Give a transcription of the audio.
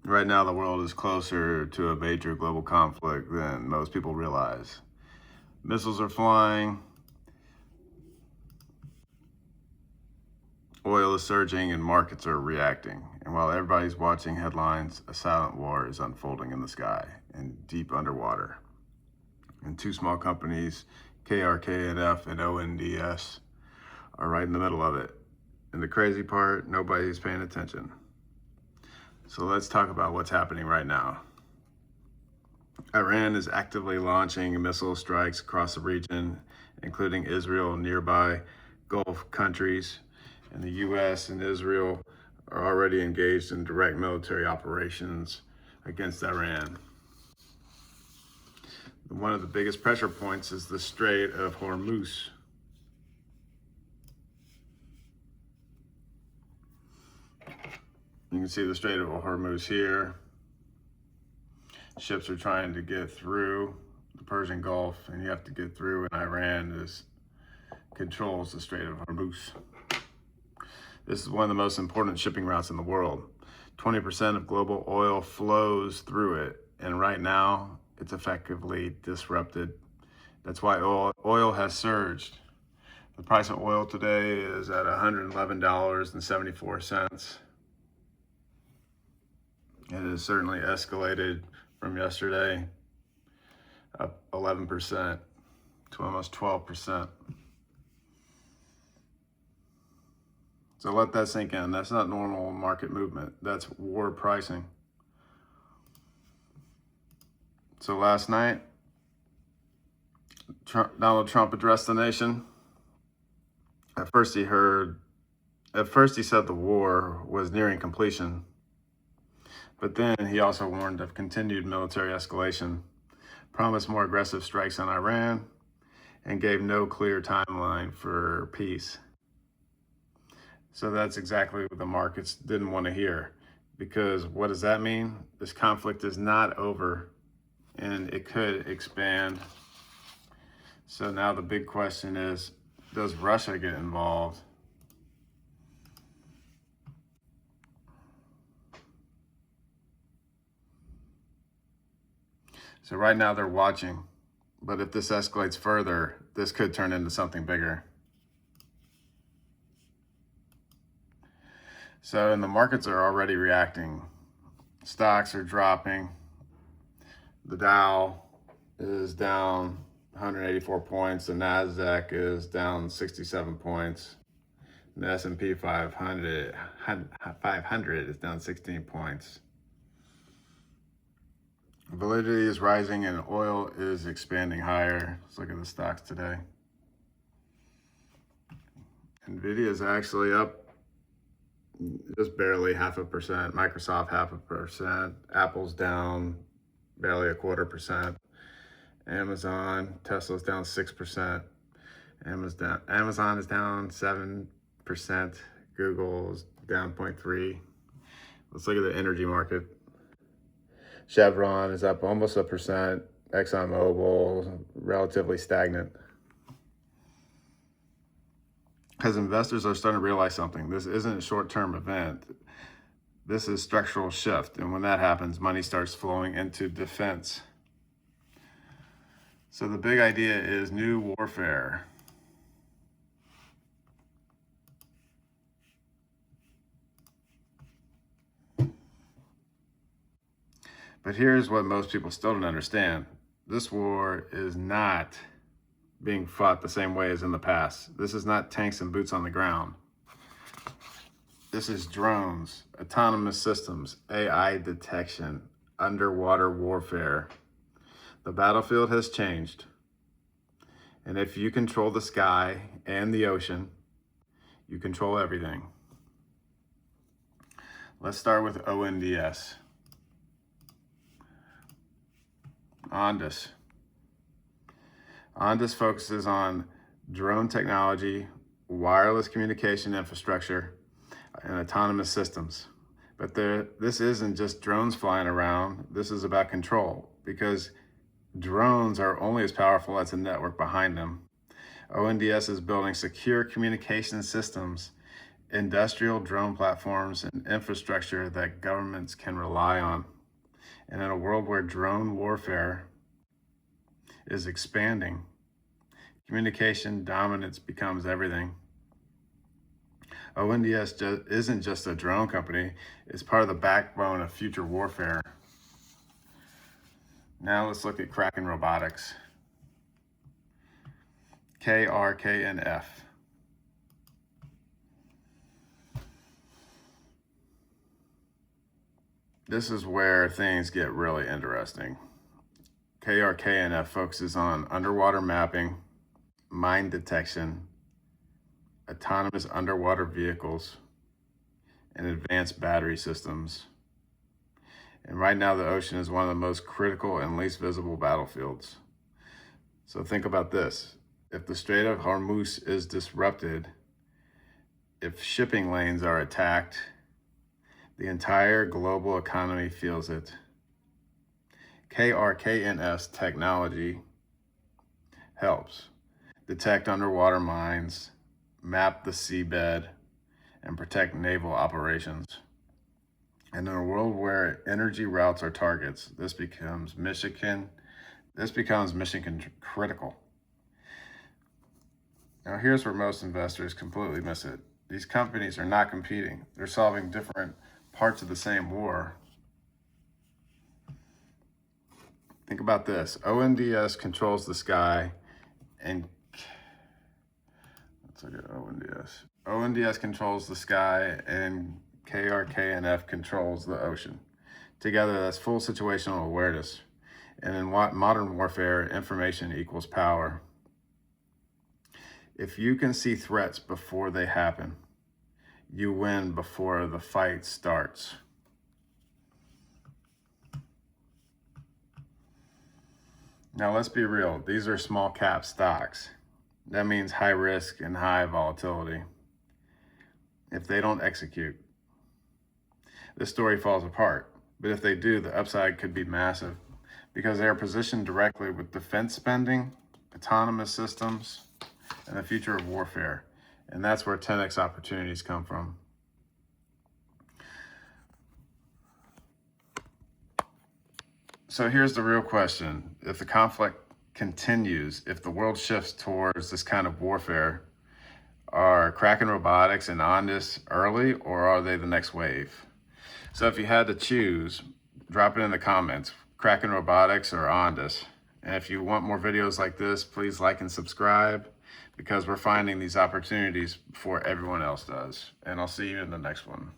Right now, the world is closer to a major global conflict than most people realize. Missiles are flying, oil is surging, and markets are reacting. And while everybody's watching headlines, a silent war is unfolding in the sky and deep underwater. And two small companies, KRKNF and ONDS, are right in the middle of it. And the crazy part, nobody's paying attention. So let's talk about what's happening right now. Iran is actively launching missile strikes across the region, including Israel and nearby Gulf countries. And the US and Israel are already engaged in direct military operations against Iran. One of the biggest pressure points is the Strait of Hormuz. You can see the Strait of Hormuz here. Ships are trying to get through the Persian Gulf, and you have to get through, and Iran controls the Strait of Hormuz. This is one of the most important shipping routes in the world. 20% of global oil flows through it, and right now it's effectively disrupted. That's why oil has surged. The price of oil today is at $111.74. It has certainly escalated from yesterday, up 11% to almost 12%. So let that sink in. That's not normal market movement. That's war pricing. So last night, Donald Trump addressed the nation. At first he said the war was nearing completion. But then he also warned of continued military escalation, promised more aggressive strikes on Iran, and gave no clear timeline for peace. So that's exactly what the markets didn't want to hear, because what does that mean? This conflict is not over, and it could expand. So now the big question is, does Russia get involved? So right now they're watching, but if this escalates further, this could turn into something bigger. So, and the markets are already reacting. Stocks are dropping. The Dow is down 184 points. The NASDAQ is down 67 points. And the S&P 500 is down 16 points. Validity is rising and oil is expanding higher. Let's look at the stocks today. Nvidia is actually up just barely 0.5%. Microsoft 0.5%. Apple's down barely 0.25%. Amazon, Tesla's down 6%. Amazon is down 7%. Google's down 0.3%. Let's look at the energy market. Chevron is up almost 1%. ExxonMobil, relatively stagnant. Because investors are starting to realize something. This isn't a short-term event. This is structural shift. And when that happens, money starts flowing into defense. So the big idea is new warfare. But here's what most people still don't understand. This war is not being fought the same way as in the past. This is not tanks and boots on the ground. This is drones, autonomous systems, AI detection, underwater warfare. The battlefield has changed. And if you control the sky and the ocean, you control everything. Let's start with ONDS. Ondas. Ondas focuses on drone technology, wireless communication infrastructure, and autonomous systems. But this isn't just drones flying around. This is about control, because drones are only as powerful as the network behind them. ONDS is building secure communication systems industrial drone platforms and infrastructure that governments can rely on. And in a world where drone warfare is expanding, communication dominance becomes everything. ONDS isn't just a drone company, it's part of the backbone of future warfare. Now let's look at Kraken Robotics. KRKNF. This is where things get really interesting. KRKNF focuses on underwater mapping, mine detection, autonomous underwater vehicles, and advanced battery systems. And right now, the ocean is one of the most critical and least visible battlefields. So think about this. If the Strait of Hormuz is disrupted, if shipping lanes are attacked, the entire global economy feels it. KRKNF's technology helps detect underwater mines, map the seabed, and protect naval operations. And in a world where energy routes are targets, this becomes mission critical. Now here's where most investors completely miss it. These companies are not competing. They're solving different parts of the same war. Think about this. ONDS controls the sky and let's look at ONDS. ONDS controls the sky and KRKNF controls the ocean. Together, that's full situational awareness. And in modern warfare, information equals power. If you can see threats before they happen, you win before the fight starts. Now let's be real, these are small cap stocks. That means high risk and high volatility. If they don't execute, the story falls apart. But if they do, the upside could be massive because they are positioned directly with defense spending, autonomous systems, and the future of warfare. And that's where 10x opportunities come from. So here's the real question. If the conflict continues, if the world shifts towards this kind of warfare, are Kraken Robotics and Ondas early, or are they the next wave? So if you had to choose, drop it in the comments, Kraken Robotics or Ondas. And if you want more videos like this, please like and subscribe, because we're finding these opportunities before everyone else does. And I'll see you in the next one.